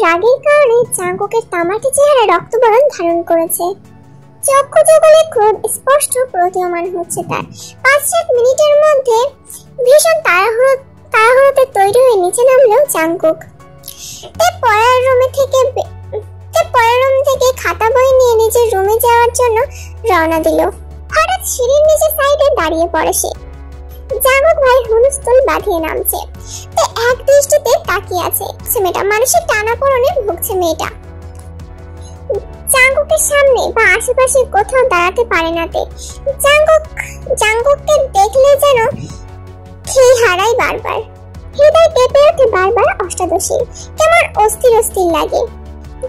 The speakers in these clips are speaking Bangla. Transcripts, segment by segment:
রাগের কারণে জাঙ্কুকের তামাটে চেহারা রক্তবরণ ধারণ করেছে। চক্ষু যুগলে খুব স্পষ্ট প্রতীয়মান হচ্ছে তার। 5-7 মিনিটের মধ্যে ভীষণ তাড়াহুড়োতে তৈরি হয়ে নিচে নামলো জাঙ্কুক। পরের রুম থেকে খাতা বই নিয়ে নিজের রুমে যাওয়ার জন্য রওনা দিল। হঠাৎ সিঁড়ির নিচে সাইডে দাঁড়িয়ে পড়ে সে। জাঙ্কুক ভাই হুলস্থুল বাঁধিয়ে নামছে। এক দৃষ্টিতে তাকিয়ে আছে মেয়েটা। মানুষের টানাপোড়েনে ভুগছে মেয়েটা। জাঙ্কুকের সামনে বা আশেপাশে কোথাও দাঁড়াতে পারে না তে। জাঙ্কুককে দেখলে যেন খেই হারায় বারবার। হৃদয় কেঁপে ওঠে বারবার অষ্টাদশী। কেমন অস্থির অস্থির লাগে।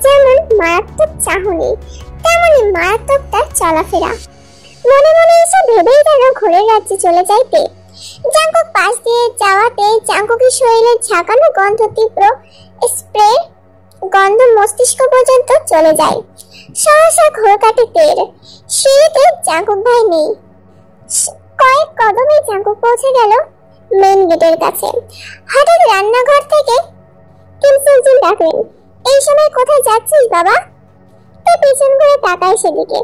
যেমন মারাত্মক চাহনি তেমনই মারাত্মক তার চলাফেরা। মনে মনে এসে ভেবেই যেন ঘোরের রাজ্যে চলে যাইতে। জাঙ্কুক পাশ দিয়ে যাওয়াতে জাঙ্কুকের শরীরে ঝাঁকানো গন্ধ তীব্র স্প্রে গন্ধ মস্তিষ্ক পর্যন্ত চলে যায়। সহসা ঘোর কাটে তের। সিঁড়িতে জাঙ্কুক ভাই নেই। কয়েক কদমে জাঙ্কুক পৌঁছে গেল মেইন গেটের কাছে। হঠাৎ রান্নাঘর থেকে কিম সুলজিন ডাকলেন, এই সময় কোথায় যাচ্ছিস বাবা? তে পিছন ঘুরে তাকায় সেদিকে।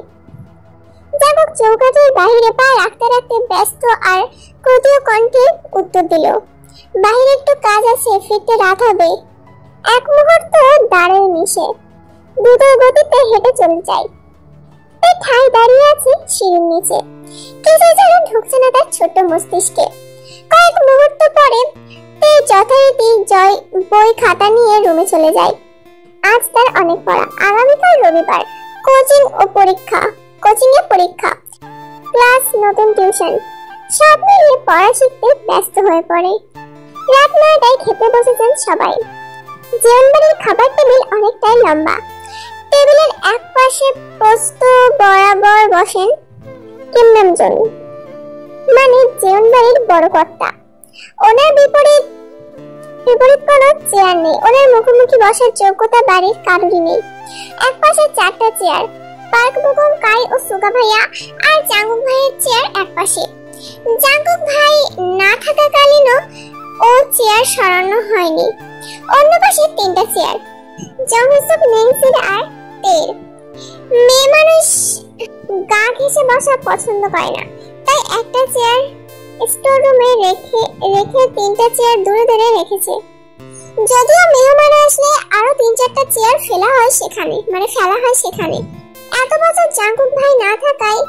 জাঙ্কুক চৌকাঠের বাহিরে পা রাখতে রাখতে ব্যস্ত আর ক্রোধীয় কণ্ঠে উত্তর দিল, বাহিরে একটু কাজ আছে, ফিরতে রাত হবে। এক মুহূর্ত দাঁড়ায় নিশে দ্রুত গতিতে হেঁটে চলে যায়। ঠাই দাঁড়িয়ে আছে সিঁড়ির নিচে। কিছু যেন ঢুকছে না তার ছোট্ট মস্তিষ্কে। কয়েক মুহূর্ত পরে যথারীতি জয় বই খাতা নিয়ে রুমে চলে যায়। আজ তার অনেক পড়া। আগামীকাল রবিবার। কোচিং এ পরীক্ষা, ক্লাস, নতুন টিউশন, সব মিলিয়ে পড়া শিখতে ব্যস্ত হয়ে পড়ে। রাত 9টায় খেতে বসেছেন সবাই। জীবনবাড়ির খাবার টেবিল অনেকটাই লম্বা। টেবিলের এক পাশে পোস্ত বরাবর বসেন কিম নামজুন, মানে জীবনবাড়ির বড় কর্তা। ওনার বিপরীত কোনো চেয়ার নেই। ওনার মুখোমুখি বসার যোগ্যতা বাড়ির কারোরই নেই। এক পাশে 4টা চেয়ার। পার্ক বুকুম, কাই ও সুগা ভাইয়া আর জাঙ্কুক ভাইয়ের চেয়ার এক পাশে। জাঙ্কুক ভাই না থাকাকালীনও ও চেয়ার সরানো হয়নি। অন্য পাশে 3টা চেয়ার। জংসুক, নেংসির আর তের। মেয়ে মানুষ গা ঘেঁষে বসা পছন্দ করে না, তাই একটা চেয়ার স্টোর রুমে রেখে 3টা চেয়ার দূরে দূরে রেখেছে। যদিও মেহমান আসলে আরো 3-4টা চেয়ার ফেলা হয় সেখানে। এত বছর জাঙ্কুক ভাই না থাকায়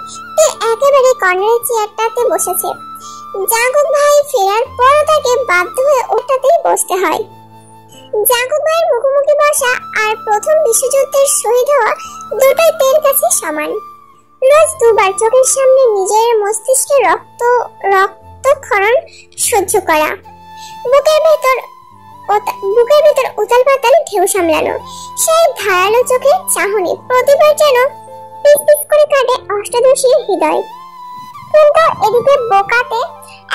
একেবারে কর্নারের চেয়ারটাতে বসেছে। জাঙ্কুক ভাই ফেরার পর তাকে বাধ্য হয়ে ওটাতেই বসতে হয়। জাঙ্কুক ভাইয়ের মুখোমুখি বসা আর প্রথম বিশ্বযুদ্ধের শহীদ হওয়া দুটোই তের কাছে সমান। রোজ 2বার চোখের সামনে নিজের মস্তিষ্কে রক্তক্ষরণ সহ্য করা, বুকের ভেতর উতাল পাতাল ঢেউ সামলানো, সেই ধারালো চোখের চাহনি প্রতিবার যেন পিস পিস করে কাটে অষ্টাদশীর হৃদয়। কিন্তু এদিকে বোকাতে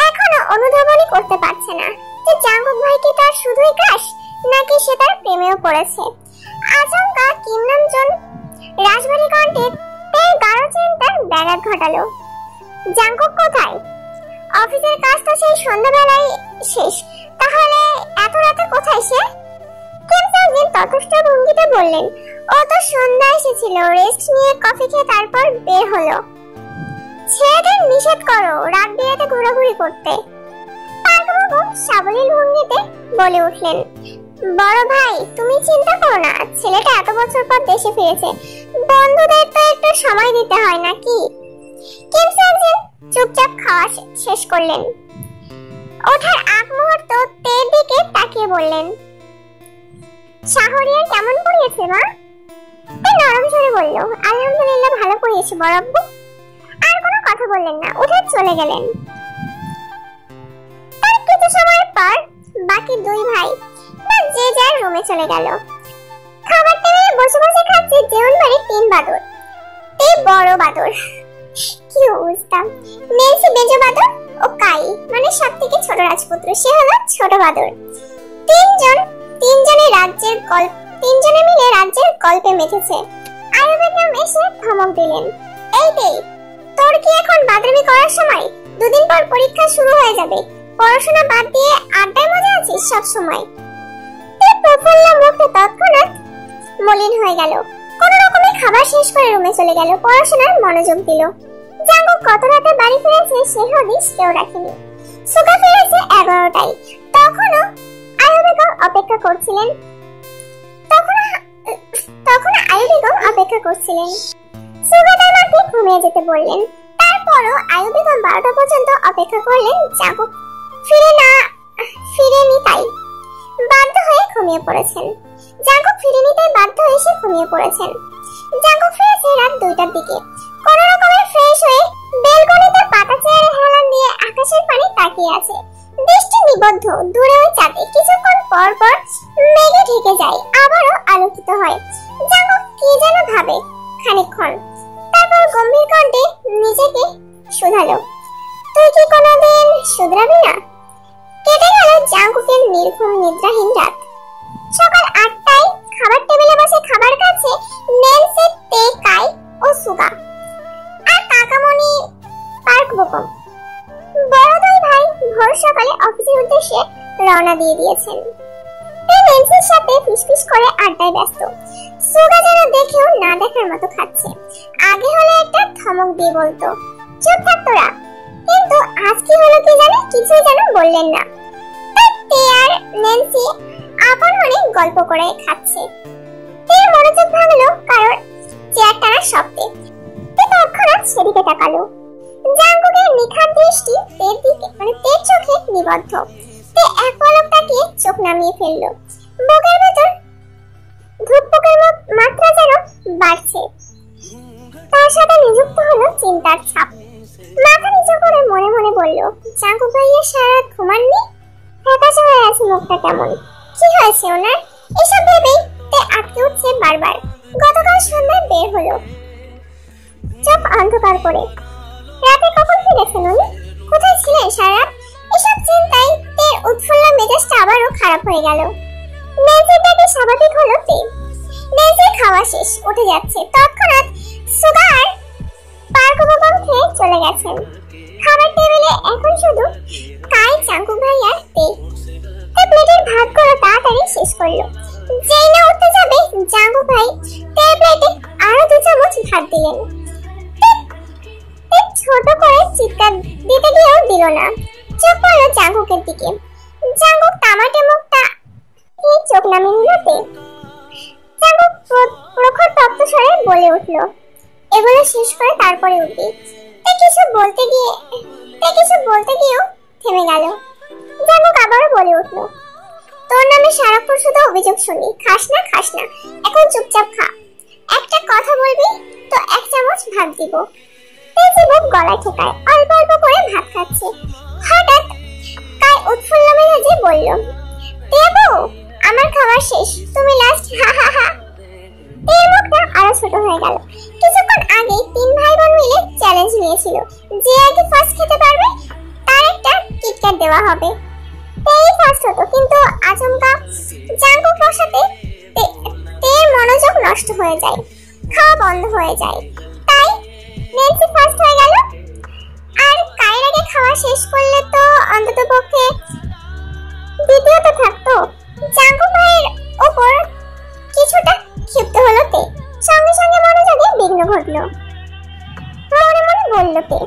এখনো অনুধাবনই করতে পারছে না যে জাঙ্কুক ভাইকে তার শুধুই ক্রাশ, নাকি সে তার প্রেমেও পড়েছে। আচমকা কিম নামজুন রাজবাড়ি কণ্ঠে তের গাঢ় চিন্তার ব্যাঘাত ঘটালো। জাঙ্কুক কোথায়? অফিসের কাজ তো সেই সন্ধ্যাবেলায় শেষ, তাহলে এত রাতে কোথায় সে? কিম সুলজিন তথস্থ ভঙ্গিতে বললেন, ও তো সন্ধ্যা এসেছিল, রেস্ট নিয়ে কফি খেয়ে তারপর বের হলো। ছেলেদের নিষেধ করো রাত বিরাতে ঘোরাঘুরি করতে। পার্কবাবু সাবলীল ভঙ্গিতে বলে উঠলেন, বড় ভাই তুমি চিন্তা করো না, ছেলেটা এত বছর পর দেশে ফিরেছে, বন্ধুদের তো একটু সময় দিতে হয় নাকি? কিম সুলজিন চুপচাপ খাওয়া শেষ করলেন। ওঠার আগ মুহূর্ত তের দিকে তাকিয়ে বললেন, শাহরিয়ার কেমন পড়িয়েছে মা? নরম স্বরে বলল, আলহামদুলিল্লাহ ভালো পড়িয়েছে বড় আব্বু। আর কোনো কথা বললেন না, উঠে চলে গেলেন। তার কিছু সময় পর বাকি 2 ভাই যে যার রুমে চলে গেল। খাবার টেবিলে বসে বসে খাচ্ছে জীবনবাড়ির 3 বাদর। এই বড় বাদর, কি অবস্থা! নেলসি বেজো বাদর ও কাই, মানে সব থেকে ছোট রাজপুত্র, সে হলো ছোট বাদর। রাজ্যের গল্পে মেতেছে। আয়ুব বেগম এসে ধমক দিলেন, এই দে, তোর কি এখন বাদরামি করার সময়? দুদিন পর পরীক্ষা শুরু হয়ে যাবে, পড়াশোনা বাদ দিয়ে আড্ডায় মজা আছিস সব সময়। প্রফুল্ল মুখে তৎক্ষণাৎ মলিন হয়ে গেল। কোন রকমে খাবার শেষ করে রুমে চলে গেল, পড়াশোনার মনোযোগ দিল। জাঙ্গু কত রাতে বাড়ি ফিরেছে সে হদিস কেউ রাখেনি। সুগা ফিরেছে 11টায়। তখনও আয়ুব বেগম অপেক্ষা করছিলেন। সুগা তার মাকে ঘুমিয়ে যেতে বললেন। তারপরও আয়ুব বেগম 12টা পর্যন্ত অপেক্ষা করলেন। জাঙ্গু ফিরেনি তাই বাধ্য হয়ে ঘুমিয়ে পড়েছেন। জাঙ্গু ফিরেছে রাত 2টার দিকে। কোন রকমে ফ্রেশ হয়ে বেলকনিতে পাতা চেয়ারে হেলান দিয়ে আকাশের পানে তাকিয়ে আছে। দৃষ্টি নিবদ্ধ দূরে ওই চাঁদে। কিছুক্ষণ পর পর মেঘে ঢেকে যায়, আবারও আলোকিত হয়। জাঙ্গু কি যেন ভাবে খানিকক্ষণ, তারপর গম্ভীর কণ্ঠে নিজেকে শুধালো, তুই কি কোনোদিন শুধরাবি না? কেটে গেল জাঙ্গুকের নির্ঘুম নিদ্রাহীন রাত। সকাল 8টায় খাবার টেবিলে বসে খাবার খাচ্ছে নেলসে, তে, কাই ও সুগা আর কাকামণি পার্ক বেগম। বড় দুই ভাই ভোর সকালে অফিসের উদ্দেশ্যে রওনা দিয়ে দিয়েছেন। নেলসের সাথে ফিসফিস করে আড্ডায় ব্যস্ত। সুগা যেন দেখেও না দেখার মতো খাচ্ছে। আগে হলে একটা ধমক দিয়ে বলতো, চুপ থাক তোরা, কিন্তু আজ কি হলো কি জানে, কিছুই যেন বললেন না। তে আর নেন্সি আপন মনে গল্প করে খাচ্ছে। তের মনোযোগ ভাঙলো কারোর চেয়ার টানার শব্দে। তে তৎক্ষণাৎ সেদিকে তাকালো। জাঙ্গুকের নিখাত দৃষ্টি তের দিকে, তের চোখে নিবদ্ধ। তে এক পলক তাকিয়ে চোখ নামিয়ে ফেললো। বুকের ভেতর ধুকপুকের মাত্রা যেন বাড়ছে। তার সাথে নিযুক্ত হলো চিন্তার ছাপ। মাথা নিচু করে মনে মনে বলল, জাঙ্গু ভাইয়া সারা রাত ঘুমাননি? হতাশ হয়ে আছে মুখটা কেমন। কি হয়েছে ওনার? এসব ভেবেই তে আটকে উঠছে বারবার। গতকাল সন্ধ্যায় বের হলো চোখ অন্ধকার করে। রাতে কখন ফিরেছেন উনি? কোথায় ছিলেন সারা রাত? এসব চিন্তায় তের উৎফুল্ল মেজাজটা আবারও খারাপ হয়ে গেল। নেন্সির ডাকে স্বাভাবিক হলো তে। নেন্সির খাওয়া শেষ, উঠে যাচ্ছে। তৎক্ষণাৎ সুগার পার্ক বেগম খেয়ে চলে গেছেন। খাবার টেবিলে এখন শুধু কাই, জাঙ্গু ভাই আর তে। প্লেটের ভাতগুলো তাড়াতাড়ি শেষ করলো। যেই না উঠতে যাবে, জাঙ্গু ভাই তের প্লেটে আরো 2 চামচ ভাত দিলেন। ছোট করে চিৎকার দিতে গিয়েও দিল না। চোখ পড়লো জাঙ্গুকের দিকে। জাঙ্গুক তামাটে মুখটা চোখ নামিয়ে নিল তে। জাঙ্গুক প্রখর তপ্ত স্বরে বলে উঠল, এগুলো শেষ করে তারপরে উঠবি। তে কিছু বলতে গিয়েও থেমে গেল। জাঙ্গুক আবারও বলে উঠল, তোর নামে সারাক্ষণ শুধু অভিযোগ শুনি, খাস না, এখন চুপচাপ খা। একটা কথা বলবি তো 1 চামচ ভাত দিব। তেজিবুক গলায় ঠেকায় অল্প অল্প করে ভাত খাচ্ছে। হঠাৎ কাই উৎফুল্ল মেজাজে বলল, দেবো, আমার খাবার শেষ, তুমি লাস্ট, হা হা হা। তের মুখটা আরো ছোট হয়ে গেল। কিছুক্ষণ আগে 3 ভাই বোন মিলে চ্যালেঞ্জ নিয়েছিল, যে আগে ফার্স্ট খেতে পারবে তার একটা কিটক্যাট দেওয়া হবে। তেই ফার্স্ট হতো, কিন্তু আচমকা জাঙ্গুক বসাতে তের মনোযোগ নষ্ট হয়ে যায়, খাওয়া বন্ধ হয়ে যায়। তাই নেন্সি ফার্স্ট হয়ে গেল। আর কায়ের আগে খাওয়া শেষ করলে তো অন্ততপক্ষে দ্বিতীয়ত থাকতো। জাঙ্গু ভাইয়ের ওপর কিছুটা ক্ষিপ্ত হলো তে। সঙ্গে সঙ্গে মনোযোগে বিঘ্ন ঘটল। মনে মনে বলল তে,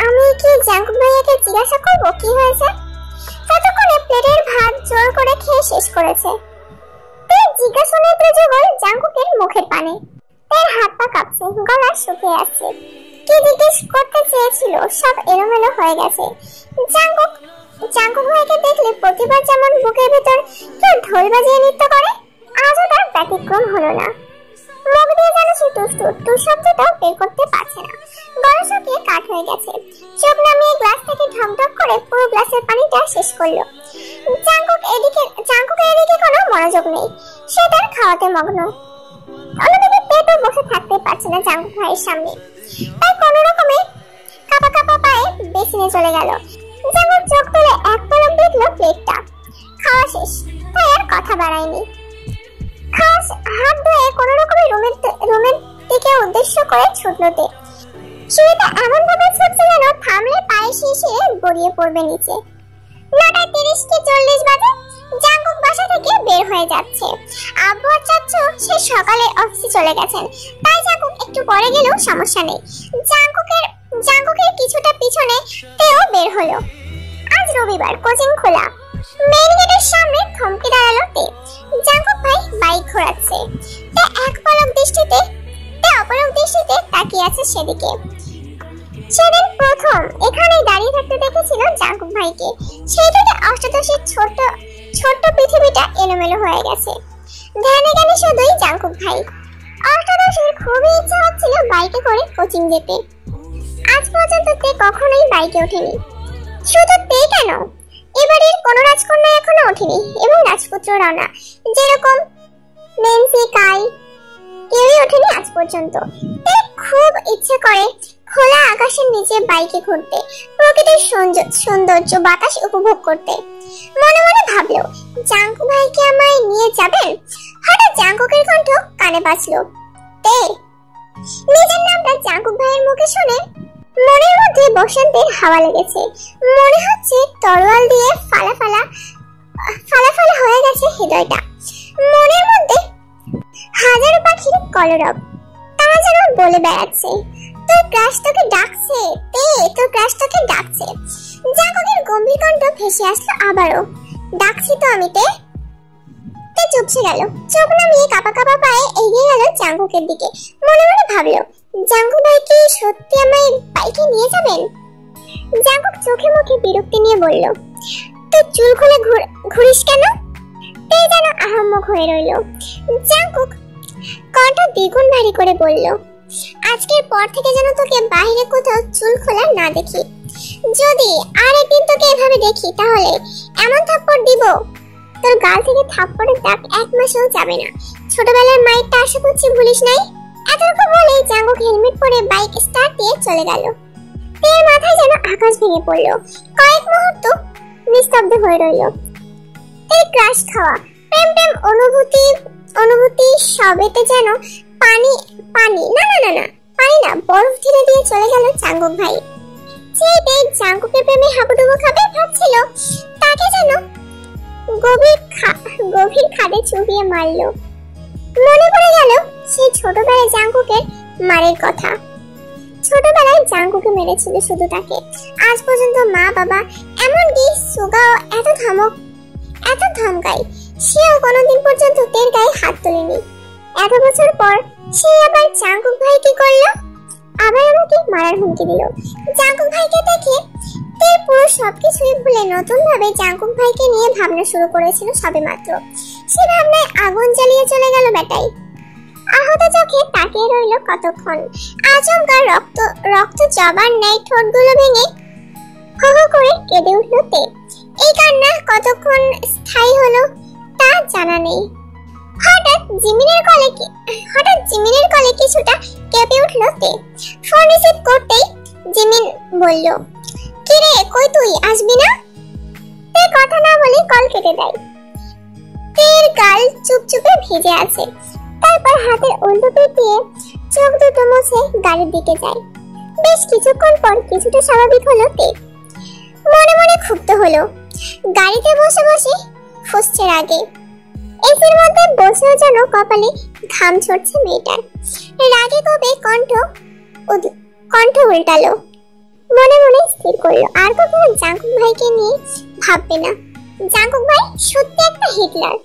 আমি কি জাঙ্গু ভাইয়াকে জিজ্ঞাসা করবো কি হয়েছে? ততক্ষণে প্লেটের ভাত জোর করে খেয়ে শেষ করেছে। তে জিজ্ঞাসনের প্রযোগল জাঙ্গুকের মুখের পানে। তের হাত পা কাঁপছে, গলা শুকিয়ে আসছে। কি জিজ্ঞেস করতে চেয়েছিল সব এলোমেলো হয়ে গেছে। জাঙ্গু ভাইকে দেখলে প্রতিবার যেমন বুকের ভেতর কেউ ঢোল বাজিয়ে নৃত্য করে, আজও তার ব্যতিক্রম হলো না। মুখ দিয়ে যেন সে টুস শব্দটাও বের করতে পারছে না। গলা শুকিয়ে কাঠ হয়ে গেছে। চোখ নামিয়ে গ্লাস থেকে ঢকঢক করে পুরো গ্লাসের পানিটা শেষ করলো। জাঙ্গুকের এদিকে কোনো মনোযোগ নেই, সে তার খাওয়াতে মগ্ন। অন্যদিকে পেটও বসে থাকতে পারছে না জাঙ্গু ভাইয়ের সামনে। তাই কোন রকমে কাপা কাপা পায়ে বেসিনে চলে গেল। জাঙ্গুক চোখ তুলে এক পলক দেখলো প্লেটটা। খাওয়া শেষ, তাই আর কথা বাড়ায়নি। হাত ধুয়ে কোনো রকমের রুমের দিকে উদ্দেশ্য করে ছুটল তে। সিঁড়িতে এমন ভাবে ছুটছে যেন থামলে পায়ে শিশিরে গড়িয়ে পড়বে নিচে। 9:30 কি 40 বাজে জাঙ্কুক বাসা থেকে বের হয়ে যাচ্ছে। আব্বু আর চাচ্চু সে সকালে অফিসে চলে গেছেন, তাই জাঙ্কুক একটু পরে গেলেও সমস্যা নেই। জাঙ্কুকের কিছুটা পিছনে তেও বের হলো। আজ রবিবার, কোচিং খোলা। মেইন গেটের সামনে থমকে দাঁড়ালো তে। জাঙ্কুক ভাই বাইক ঘোরাচ্ছে। তে অপলক দৃষ্টিতে তাকিয়ে আছে সেদিকে। সেদিন প্রথম এখানেই দাঁড়িয়ে থাকতে দেখেছিল জাঙ্কুক ভাইকে। সেই থেকে অষ্টাদশীর ছোট্ট পৃথিবীটা এলোমেলো হয়ে গেছে। ধ্যানে জ্ঞানে শুধুই জাঙ্কুক ভাই। অষ্টাদশীর খুবই ইচ্ছা হচ্ছিল বাইকে করে কোচিং যেতে। আজ পর্যন্ত তে কখনোই বাইকে ওঠেনি। শুধু তে কেন, এবারের কোনো রাজকন্যা এখনো ওঠেনি, এবং রাজপুত্ররাও না। যেরকম নেন্সি, কাই, কেউই ওঠেনি আজ পর্যন্ত। তে খুব ইচ্ছে করে খোলা আকাশের নিচে বাইকে ঘুরতে, প্রকৃতির সৌন্দর্য বাতাস উপভোগ করতে। মনে মনে ভাবলো, জাঙ্কুক ভাইকে আমায় নিয়ে যাবেন? হঠাৎ জাঙ্কুকের কণ্ঠ কানে বাজলো, তে। নিজের নামটা জাঙ্কুক ভাইয়ের মুখে শুনে মনের মধ্যে বসন্তের হাওয়া লেগেছে। মনে হচ্ছে তরোয়াল দিয়ে ফালা হয়ে গেছে হৃদয়টা। মনের মধ্যে হাজারো পাখির কলরব, তারা যেন বলে বেড়াচ্ছে, তোর ক্রাশ তোকে ডাকছে তে, তোর ক্রাশ তোকে ডাকছে। জাঙ্কুকের গম্ভীর কণ্ঠ ভেসে আসলো আবারও, ডাকছি তো আমি তে। তে চুপসে গেল, চোখ নামিয়ে কাঁপা পায়ে এগিয়ে গেল জাঙ্কুকের দিকে। মনে মনে ভাবলো, জাঙ্কুক ভাই কি সত্যি আমায় বাইকে নিয়ে যাবেন? জাঙ্কুক চোখে মুখে বিরক্তি নিয়ে বলল, তুই চুল খুলে ঘুরিস কেন? তে যেন আহাম্মক হয়ে রইল। জাঙ্কুক কণ্ঠ দ্বিগুণ ভারী করে বলল, আজকের পর থেকে যেন তোকে বাইরে কোথাও চুল খোলা না দেখি। যদি আর একদিন তোকে এভাবে দেখি তাহলে এমন থাপ্পড় দিব, তোর গাল থেকে থাপ্পড়ের দাগ 1 মাসেও যাবে না। ছোটবেলার মাইরটা আশা করছি ভুলিস নাই। এতটুকু বলে জাঙ্কুক হেলমেট পরে বাইক স্টার্ট দিয়ে চলে গেল। তের মাথায় যেন আকাশ ভেঙে পড়ল। কয়েক মুহূর্ত নিস্তব্ধ হয়ে রইল। তের ক্রাশ খাওয়া, প্রেম অনুভূতি সবেতে যেন পানি না বরফ ঢেলে দিয়ে চলে গেল জাঙ্কুক ভাই। যে জাঙ্কুকের প্রেমে হাবুডুবু খাবে ভাবছিল, তাকে যেন গভীর খাদে চুবিয়ে মারলো। মনে পড়ে গেল সেই ছোটবেলায় জাঙ্কুকের মারের কথা। ছোটবেলায় জাঙ্কুকে মেরেছিল শুধু তাকে। আজ পর্যন্ত মা বাবা এমনকি সুগাও এত ধমকায়, সেও কোনোদিন পর্যন্ত তের গায়ে হাত তোলেনি। এত বছর পর সে আবার জাঙ্কুক ভাই কি করলো? আবার আমাকে মারার হুমকি দিল। জাঙ্কুক ভাইকে দেখে তের পুরো সবকিছুই ভুলে নতুন ভাবে জাঙ্কুক ভাইকে নিয়ে ভাবনা শুরু করেছিল সবেমাত্র। সে ভাবনায় আগুন জ্বালিয়ে চলে গেল বেটাই। আহত চোখে তাকিয়ে রইল কতক্ষণ। আচমকা রক্ত জবার ন্যায় ঠোঁটগুলো ভেঙে হো হো করে কেঁদে উঠল তে। এই কান্না কতক্ষণ স্থায়ী হলো তা জানা নেই। হঠাৎ জিমিনের কলে কিছুটা কেঁপে উঠল তে। ফোন রিসিভ করতেই জিমিন বলল, কিরে কই তুই, আসবি না? তে কথা না বলে কল কেটে দেয়। তের গাল চুপচুপে ভিজে আছে। তারপর হাতের উল্টো পিঠ দিয়ে চোখ দুটো মুছে গাড়ির দিকে যায়। বেশ কিছুক্ষণ পর কিছুটা স্বাভাবিক হলো তে। মনে মনে ক্ষুব্ধ হলো। গাড়িতে বসে ফুঁসছে রাগে। এসির মধ্যে বসেও যেন কপালে ঘাম ঝরছে মেয়েটার। রাগে কবে কণ্ঠ উল্টালো। মনে মনে স্থির করলো আর কখনো জাঙ্কুক ভাইকে নিয়ে ভাববে না। জাঙ্কুক ভাই সত্যি একটা হিটলার।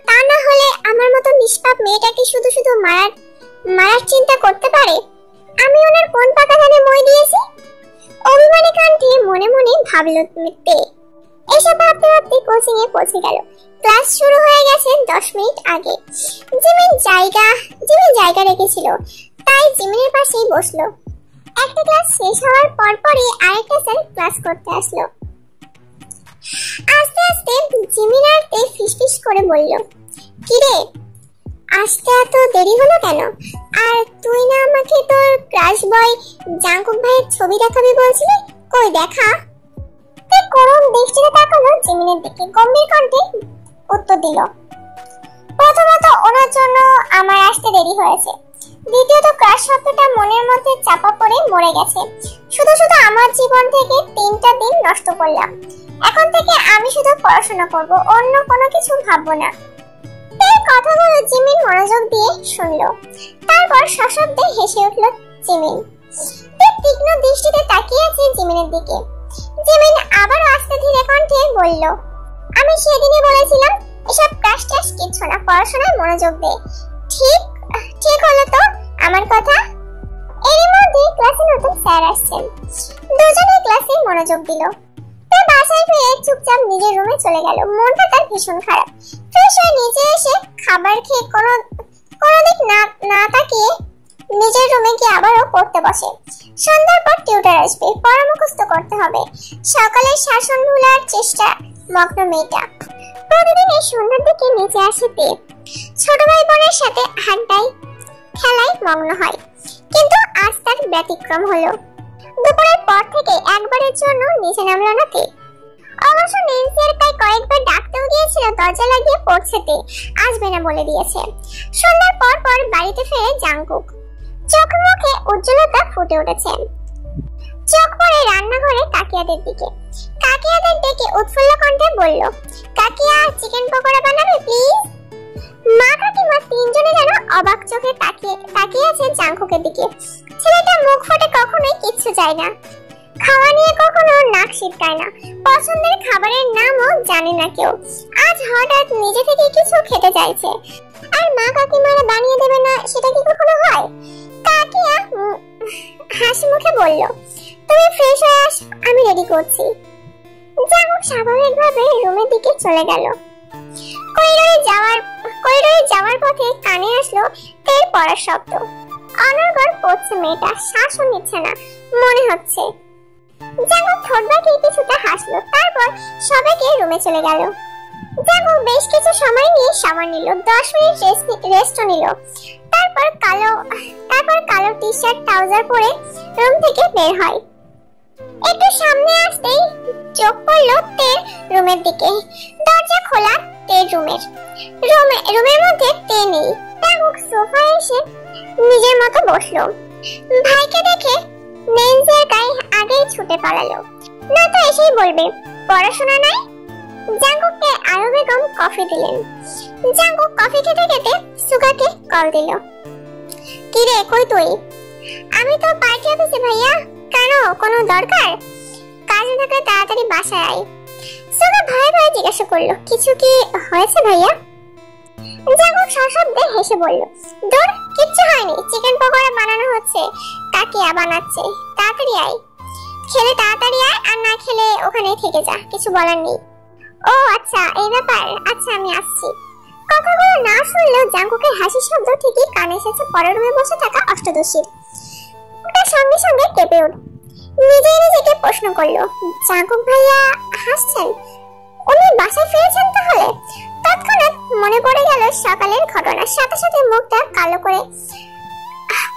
তা না হলে আমার মতো নিষ্পাপ মেয়েটাকে শুধু মারার চিন্তা করতে পারে। আমি ওনার কোন পাকা ধানে মই দিয়েছি? অভিমানী কণ্ঠে মনে মনে ভাবলো তে। এসব ভাবতে ভাবতে কোচিং এ পৌঁছে গেল। ক্লাস শুরু হয়ে গেছে 10 মিনিট আগে। জিমিন জায়গা রেখেছিল, তাই জিমিনের পাশেই বসলো। একটা ক্লাস শেষ হওয়ার পরপরই আরেকটা স্যার ক্লাস করতে আসলো। আস্তে আস্তে জিমিন আর তে ফিসফিস করে বলল, কিরে আসতে এত দেরি হলো কেন? আর তুই না আমাকে তোর ক্রাশ বয় জাঙ্কুক ভাইয়ের ছবি দেখাবি বলছিলি, কই দেখা? তে করুণ দৃষ্টিতে তাকালো জিমিনের দিকে। গম্ভীর কণ্ঠে উত্তর দিল, প্রথমত ওনার জন্য আমার আসতে দেরি হয়েছে, দ্বিতীয়ত ক্রাশ শব্দটা মনের মধ্যে চাপা পড়ে মরে গেছে। শুধু শুধু আমার জীবন থেকে 3টা দিন নষ্ট করলাম। এখন থেকে আমি শুধু পড়াশোনা করব, অন্য কোনো কিছু ভাববো না। এই কথাগুলো জিমিন মনোযোগ দিয়ে শুনলো। তারপর সশব্দে হেসে উঠল জিমিন। তীক্ষ্ণ দৃষ্টিতে তাকিয়ে আছে জিমিনের দিকে। জিমিন আবার আস্তে ধীরে কণ্ঠে বলল, আমি সেদিনই বলেছিলাম এসব ক্রাশ টাশ কিচ্ছু না, পড়াশোনায় মনোযোগ দে। ঠিক ঠিক হলো তো আমার কথা? এর মধ্যে ক্লাসে নতুন স্যার আসছেন। দুজনে ক্লাসে মনোযোগ দিল। তাই বাসায় ফিরে চুপচাপ নিজের রুমে চলে গেল। মনটা তার ভীষণ খারাপ। ফ্রেশ হয়ে নিচে এসে খাবার খেয়ে কোনো দিক না তাকিয়ে নিজের রুমে গিয়ে আবারও পড়তে বসে। সন্ধ্যার পর টিউটর আসবে, পড়া মুখস্থ করতে হবে। সকালের শাসন ভুলার চেষ্টা মগ্ন মেয়েটা। প্রতিদিন এই সন্ধ্যার দিকে নিচে আসে তে। ছোট ভাই বোনের সাথে আড্ডায় খেলায় মগ্ন হয়, কিন্তু আজ তার ব্যতিক্রম হলো। দুপুরের পর থেকে একবারের জন্য নিচে নামলো না তে। অবশ্য নেন্সির তাই কয়েকবার ডাকতেও গিয়েছিল, দরজা লাগিয়ে পড়ছে তে, আসবে না বলে দিয়েছে। সন্ধ্যার পর পর বাড়িতে ফিরে জাংকুক। চোখ মুখে উজ্জ্বলতা ফুটে উঠেছে। চোখ পড়ে রান্নাঘরে কাকিয়াদের দিকে। কাকিয়াদের ডেকে উৎফুল্ল কণ্ঠে বলল, কাকিয়া চিকেন পকোড়া বানাবে প্লিজ। মা কাকিমা তিনজনে যেন অবাক চোখে তাকিয়ে আছে জাংকুকের দিকে। ছেলেটা মুখ ফুটে কখনোই কিচ্ছু চায় না, খাওয়া নিয়ে কখনো নাক সিটকায় না, পছন্দের খাবারের নামও জানে না কেউ। আজ হঠাৎ নিজে থেকে কিছু খেতে চাইছে, আর মা কাকিমারা বানিয়ে দেবে না, সেটা কি কখনো হয়? কাকিয়া হাসি মুখে বলল, তুমি ফ্রেশ হয়ে আস, আমি রেডি করছি। জাংকুক স্বাভাবিকভাবে রুমের দিকে চলে গেল। করিডোরে যাওয়ার পথে কানে আসলো তের পড়ার শব্দ। অনর্গল পড়ছে মেয়েটা, শ্বাসও নিচ্ছে না মনে হচ্ছে। জাংকুক ঠোঁট বাঁকিয়ে কিছুটা হাসলো, তারপর সবাইকে রুমে চলে গেল। জাংকুক বেশ কিছু সময় নিয়ে শাওয়ার নিল, 10 মিনিট রেস্ট নিল। তারপর কালো টি শার্ট ট্রাউজার পরে রুম থেকে বের হয়। একটু সামনে আসতেই চোখ পড়ল তের রুমের দিকে। দরজা খোলা তের রুমের মধ্যে তে নেই। জাংকুক সোফায় এসে নিজের মতো বসলো। ভাইকে দেখে নেন্সির গায়ে আগেই ছুটে পালালো, না তো এসেই বলবে পড়াশোনা নাই। জাংকুককে আরো বেগম কফি দিলেন। জাংকুক কফি খেতে খেতে সুগাকে কল দিল। কি রে, কই তুই? আমি তো পার্টি অফিসে ভাইয়া। কেন, কোনো দরকার? কাজে থাকলে তাড়াতাড়ি বাসায় আয়। সুগা ভয়ে ভয়ে জিজ্ঞাসা করলো, কিছু কি হয়েছে ভাইয়া? জাংকুক সশব্দে হেসে বলল, দূর, কিচ্ছু হয়নি, চিকেন পকোড়া বানানো হচ্ছে, কাকিয়া বানাচ্ছে, তাড়াতাড়ি আয়। খেলে তাড়াতাড়ি আয়, আর না খেলে ওখানেই থেকে যা, কিছু বলার নেই। ও আচ্ছা, এই ব্যাপার, আচ্ছা আমি আসছি। কথাগুলো না শুনলেও জাংকুকের হাসির শব্দ ঠিকই কানে এসেছে পরের রুমে বসে থাকা অষ্টাদশীর। ওটা সঙ্গে সঙ্গে কেঁপে উঠল। নিজেকে প্রশ্ন করলো, জাংকুক ভাইয়া হাসছেন, উনি বাসায় ফিরেছেন তাহলে? তৎক্ষণাৎ মনে পড়ে গেল সকালের ঘটনা। সাথে সাথে মুখটা কালো করে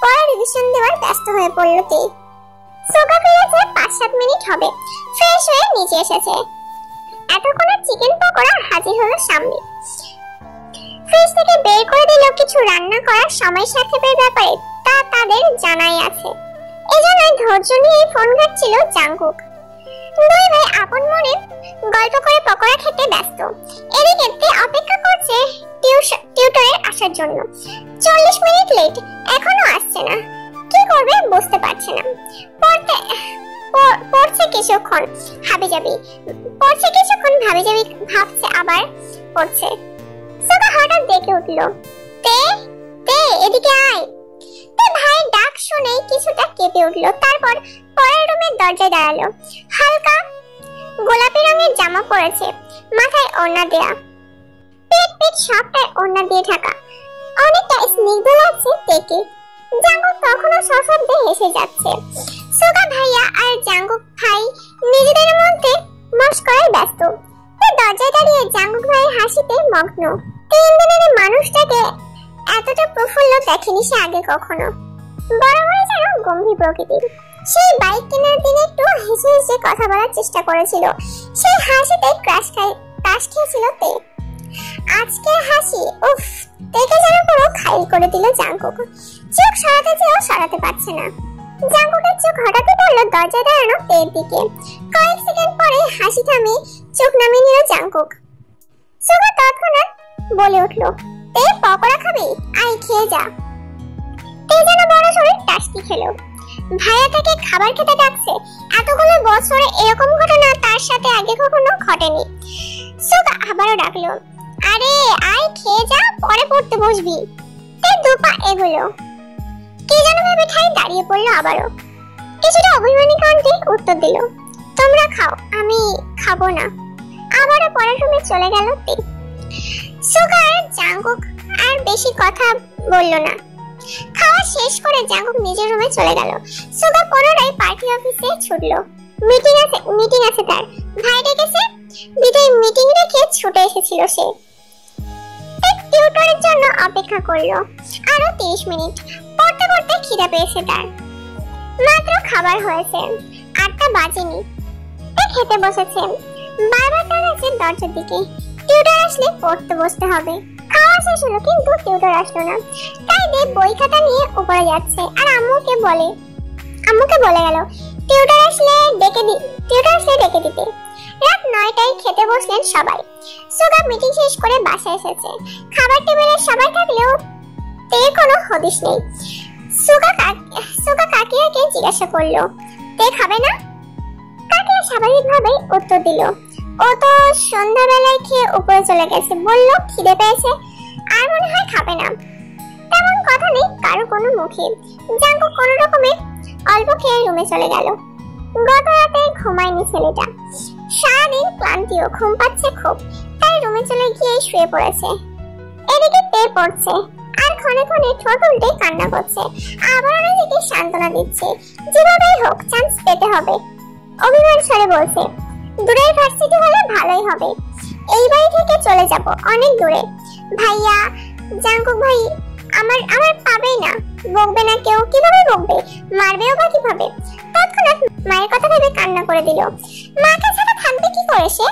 পড়া রিভিশন দেওয়ার ব্যস্ত হয়ে পড়ল তে। সোগা ফিরেছে 5-7 মিনিট হবে, ফ্রেশ হয়ে নিচে এসেছে। এতক্ষণে চিকেন পকোড়া হাজির হলো সামনে। ফ্রিজ থেকে বের করে দিল কিছু রান্না করার সময় সাথেপের ব্যাপারে, তা তাদের জানাই আছে। এজন্যই ধৈর্য নিয়ে ফোন ঘাটছিল জাংকুক। দুই ভাই আপন মনে গল্প করে পকোড়া খেতে ব্যস্ত। এদিকে তে অপেক্ষা করছে টিউটরের আসার জন্য। 40 মিনিট লেট, এখনো আসছে না। কি করবে বুঝতে পারছে না। পড়ছে কিছুক্ষণ হাবিজাবি, ভাবছে, আবার পড়ছে। সোগা হঠাৎ ডেকে উঠল, তে তে এদিকে আয়। তে ভাইয়ের ডাক শুনে কিছুটা কেঁপে উঠল। তারপর পরের রুমের দরজায় দাঁড়ালো। হালকা গোলাপি রঙের জামা পরেছে, মাথায় ওড়না দেয়া, পেট সবটাই ওড়না দিয়ে ঢাকা। অনেকটা স্নিগ্ধ লাগছে তেকে। জাংকুক তখনও সশব্দে হেসে যাচ্ছে। সোগা ভাইয়া আর জাংকুক ভাই নিজেদের মধ্যে মস্করায় ব্যস্ত। দরজায় দাঁড়িয়ে জাংকুক ভাইয়ের হাসিতে মগ্ন। 3 দিনের মানুষটাকে এতটা প্রফুল্ল দেখেনি সে আগে কখনো। বরাবরই যেন গম্ভীর প্রকৃতির। সেই বাইক কেনার দিন একটু হেসে হেসে কথা বলার চেষ্টা করেছিল। সেই হাসিতে ক্রাশ খেয়েছিল তে। আজকের হাসি উফ, দেখে যেন পুরো খালি করে দিল জাঙ্কুক। চোখ সরাতে চেয়েও সরাতে পারছে না। জাঙ্কুকের চোখ হঠাৎই পড়লো দরজায় দাঁড়ানো তের দিকে। কয়েক সেকেন্ড পরে হাসি থামিয়ে চোখ নামিয়ে নিল জাঙ্কুক। সুগা তৎক্ষণাৎ বলে উঠল, তে পকোড়া খাবি? আই খেয়ে যা। তে যেন বড় শরীর টাসকি খেলো। ভাইয়া তাকে খাবার খেতে ডাকছে। এতগুলো বছরে এরকম ঘটনা তার সাথে আগে কখনো ঘটেনি। সুগা আবারও ডাকলো, আরে আয় খেয়ে যা, পরে পড়তে বসবি। তে দুপা এগুলো। কে যেন ভেবে ঠাই দাঁড়িয়ে পড়লো আবারও। কিছুটা অভিমানী কণ্ঠে উত্তর দিল, তোমরা খাও, আমি খাবো না। আবারও পরের রুমে চলে গেল তে। সুগা আর জাঙ্কুক আর বেশি কথা বলল না। খাওয়া শেষ করে জাঙ্কুক নিজের রুমে চলে গেল। সুগা পুনরায় পার্টি অফিসে ছুটলো। মিটিং আছে তার। ভাই ডেকেছে, বিদায় মিটিং রেখে ছুটে এসেছিল সে। টিউটরের জন্য অপেক্ষা করলো আরো 30 মিনিট। পড়তে পড়তে খিদে পেয়েছে তার। মাত্র খাবার হয়েছে, 8টা বাজেনি। খেতে বসেছে। বারবার তাকাচ্ছে দরজার দিকে। টিউটর আসলে পড়তে বসতে হবে। খাওয়া শেষ হলো কিন্তু টিউটর আসলো না। তাই দেব বই খাতা নিয়ে উপরে যাচ্ছে আর আম্মুকে বলে গেল টিউটর আসলে ডেকে দিতে। রাত 9টায় খেতে বসলেন সবাই। সুগা মিটিং শেষ করে বাসায় এসেছে। খাবার টেবিলে সবাই থাকলেও তে কোনো হদিশ নেই। সুগা কাকিয়াকে জিজ্ঞাসা করলো, তে খাবে না? কাকিয়া স্বাভাবিকভাবেই উত্তর দিল, ও তো সন্ধ্যাবেলায় খেয়ে উপরে চলে গেছে, বললো খিদে পেয়েছে আর মনে হয় খাবে না। তেমন কথা নেই কারো কোনো মুখে। জাঙ্কুক কোনো রকমে অল্প খেয়ে রুমে চলে গেল। গত রাতে ঘুমায়নি ছেলেটা। সারাদিন ক্লান্তিও, ঘুম পাচ্ছে খুব, তাই রুমে চলে গিয়ে শুয়ে পড়েছে। এদিকে তে পড়ছে আর ক্ষণে ক্ষণে ঠোঁট উল্টে কান্না করছে। আবার নিজেকে সান্ত্বনা দিচ্ছে, যেভাবেই হোক চান্স পেতে হবে। অভিমান স্বরে বলছে, দূরের ভার্সিটি হলে ভালোই হবে। এই বাড়ি থেকে চলে যাব অনেক দূরে। ভাইয়া, জাঙ্কুক ভাই আমার পাবেই না, বকবে না কেউ। কিভাবে বকবে? মারবেও বা কিভাবে? তৎক্ষণাৎ মায়ের কথা ভেবে কান্না করে দিল। মাকে ছাড়া থাকবে কি করে সে?